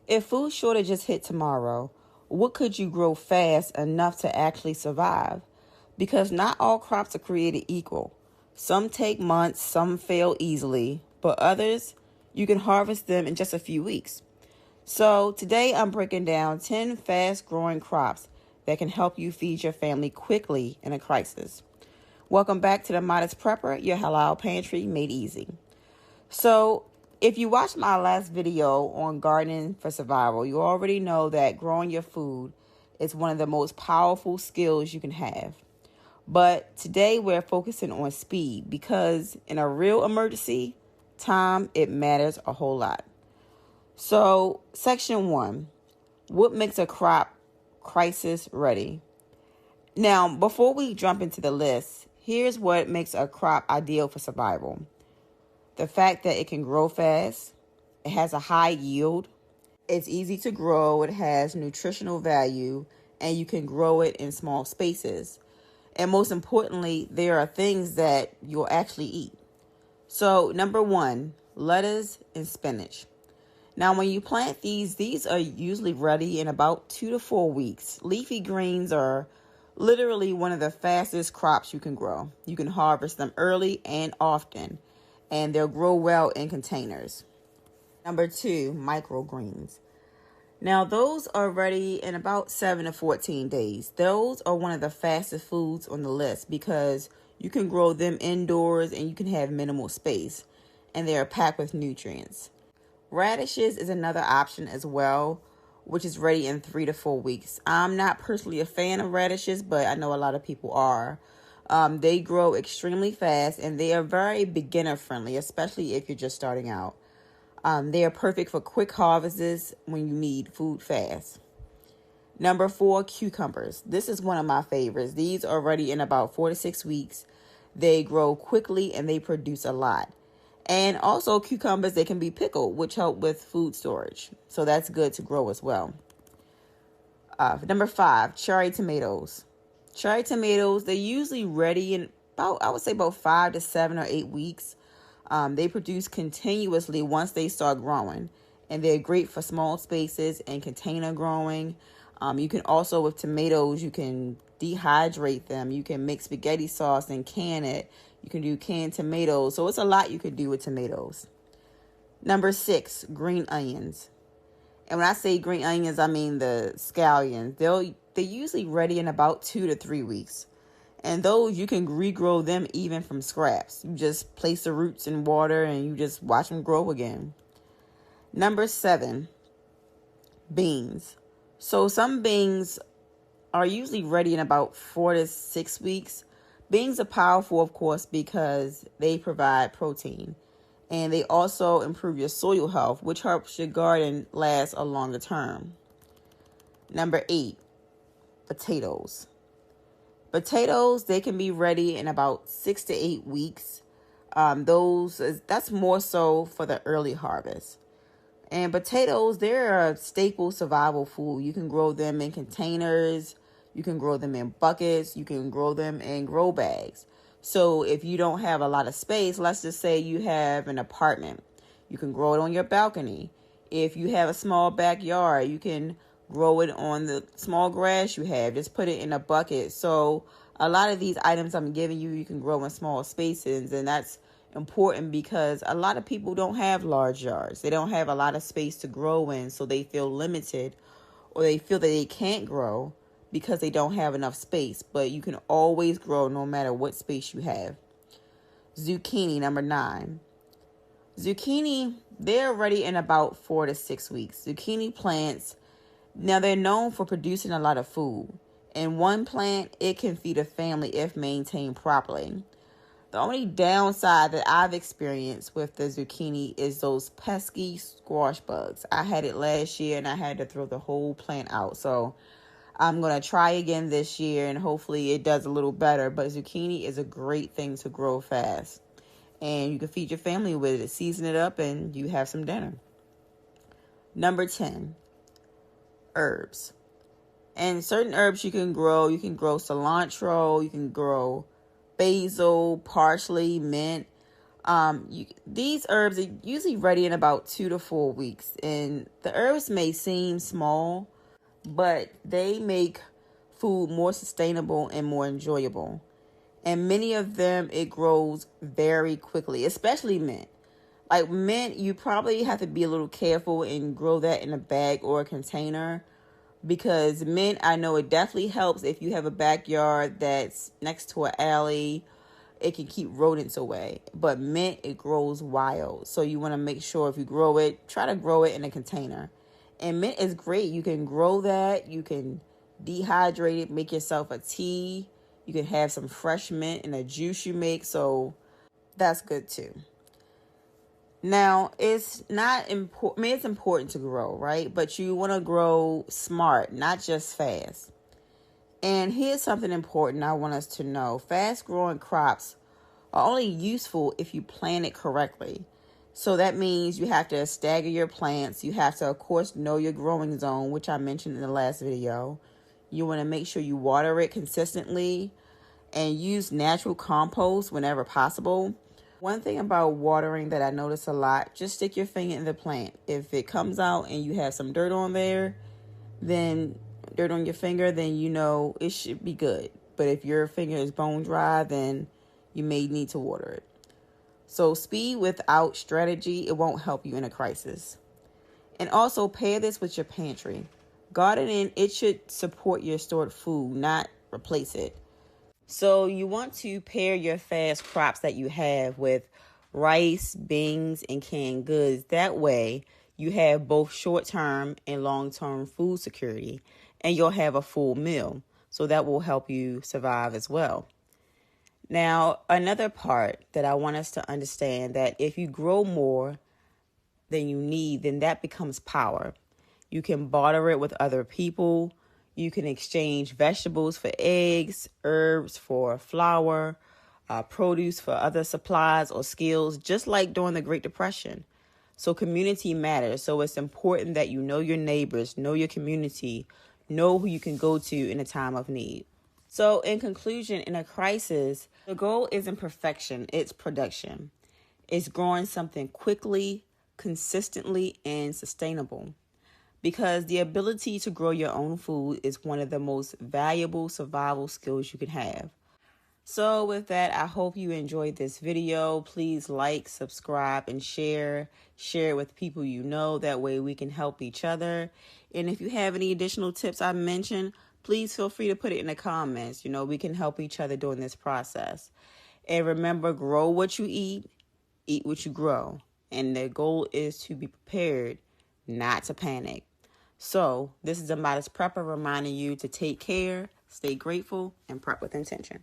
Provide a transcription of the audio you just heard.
If food shortages hit tomorrow, what could you grow fast enough to actually survive? Because not all crops are created equal. Some take months, some fail easily, but others, you can harvest them in just a few weeks. So today I'm breaking down 10 fast growing crops that can help you feed your family quickly in a crisis. Welcome back to the Modest Prepper, your halal pantry made easy. So if you watched my last video on gardening for survival, you already know that growing your food is one of the most powerful skills you can have. But today we're focusing on speed because in a real emergency, time, it matters a whole lot. So section 1, what makes a crop crisis ready? Now, before we jump into the list, here's what makes a crop ideal for survival. The fact that it can grow fast, it has a high yield, it's easy to grow, it has nutritional value, and you can grow it in small spaces. And most importantly, there are things that you'll actually eat. So, number 1, lettuce and spinach. Now, when you plant these are usually ready in about 2 to 4 weeks. Leafy greens are literally one of the fastest crops you can grow. You can harvest them early and often, and they'll grow well in containers. Number 2, microgreens. Now, those are ready in about 7 to 14 days. Those are one of the fastest foods on the list because you can grow them indoors and you can have minimal space, and they are packed with nutrients. Radishes is another option as well, which is ready in 3 to 4 weeks. I'm not personally a fan of radishes, but I know a lot of people are. They grow extremely fast and they are very beginner friendly, especially if you're just starting out. They are perfect for quick harvests when you need food fast. Number 4, cucumbers. This is one of my favorites. These are ready in about 4 to 6 weeks. They grow quickly and they produce a lot. And also cucumbers, they can be pickled, which help with food storage. So that's good to grow as well. Number 5, cherry tomatoes. Cherry tomatoes, they're usually ready in about 5 to 7 or 8 weeks. They produce continuously once they start growing. And they're great for small spaces and container growing. You can also, with tomatoes, you can dehydrate them. You can make spaghetti sauce and can it. You can do canned tomatoes. So it's a lot you can do with tomatoes. Number 6, green onions. And when I say green onions, I mean the scallions. They're usually ready in about 2 to 3 weeks. And those, you can regrow them even from scraps. You just place the roots in water and you just watch them grow again. Number 7, beans. So some beans are usually ready in about 4 to 6 weeks. Beans are powerful, of course, because they provide protein. And they also improve your soil health, which helps your garden last a longer term. Number 8, potatoes. Potatoes, they can be ready in about 6 to 8 weeks. That's more so for the early harvest. And potatoes, they're a staple survival food. You can grow them in containers. You can grow them in buckets. You can grow them in grow bags. So if you don't have a lot of space, let's just say you have an apartment, you can grow it on your balcony. If you have a small backyard, you can grow it on the small grass you have. Just put it in a bucket. So a lot of these items I'm giving you, you can grow in small spaces. And that's important because a lot of people don't have large yards. They don't have a lot of space to grow in. So they feel limited or they feel that they can't grow because they don't have enough space. But you can always grow no matter what space you have. Zucchini, number 9. Zucchini, they're ready in about 4 to 6 weeks. Zucchini plants, now they're known for producing a lot of food. In one plant, it can feed a family if maintained properly. The only downside that I've experienced with the zucchini is those pesky squash bugs. I had it last year and I had to throw the whole plant out. So I'm going to try again this year and hopefully it does a little better. But zucchini is a great thing to grow fast. And you can feed your family with it, season it up, and you have some dinner. Number 10, herbs. And certain herbs you can grow cilantro, you can grow basil, parsley, mint. These herbs are usually ready in about 2 to 4 weeks, and the herbs may seem small, but they make food more sustainable and more enjoyable. And many of them, it grows very quickly, especially mint. Like mint, you probably have to be a little careful and grow that in a bag or a container, because mint, I know it definitely helps if you have a backyard that's next to an alley. It can keep rodents away. But mint, it grows wild. So you want to make sure if you grow it, try to grow it in a container. And mint is great. You can grow that. You can dehydrate it, make yourself a tea. You can have some fresh mint in a juice you make. So that's good too. Now, it's not important. I mean, it's important to grow, right? But you want to grow smart, not just fast. And here's something important I want us to know. Fast growing crops are only useful if you plant it correctly. So that means you have to stagger your plants. You have to, of course, know your growing zone, which I mentioned in the last video. You want to make sure you water it consistently and use natural compost whenever possible. One thing about watering that I notice a lot, just stick your finger in the plant. If it comes out and you have some dirt on there, then dirt on your finger, then you know it should be good. But if your finger is bone dry, then you may need to water it. So speed without strategy, it won't help you in a crisis. And also pair this with your pantry. Gardening, it should support your stored food, not replace it. So you want to pair your fast crops that you have with rice, beans, and canned goods. That way you have both short-term and long-term food security, and you'll have a full meal. So that will help you survive as well. Now, another part that I want us to understand, that if you grow more than you need, then that becomes power. You can barter it with other people. You can exchange vegetables for eggs, herbs for flour, produce for other supplies or skills, just like during the Great Depression. So community matters. So it's important that you know your neighbors, know your community, know who you can go to in a time of need. So in conclusion, in a crisis, the goal isn't perfection, it's production. It's growing something quickly, consistently, and sustainable. Because the ability to grow your own food is one of the most valuable survival skills you can have. So with that, I hope you enjoyed this video. Please like, subscribe, and share. Share it with people you know. That way we can help each other. And if you have any additional tips I mentioned, please feel free to put it in the comments. You know, we can help each other during this process. And remember, grow what you eat what you grow. And the goal is to be prepared, not to panic. So this is a Modest Prepper reminding you to take care, stay grateful, and prep with intention.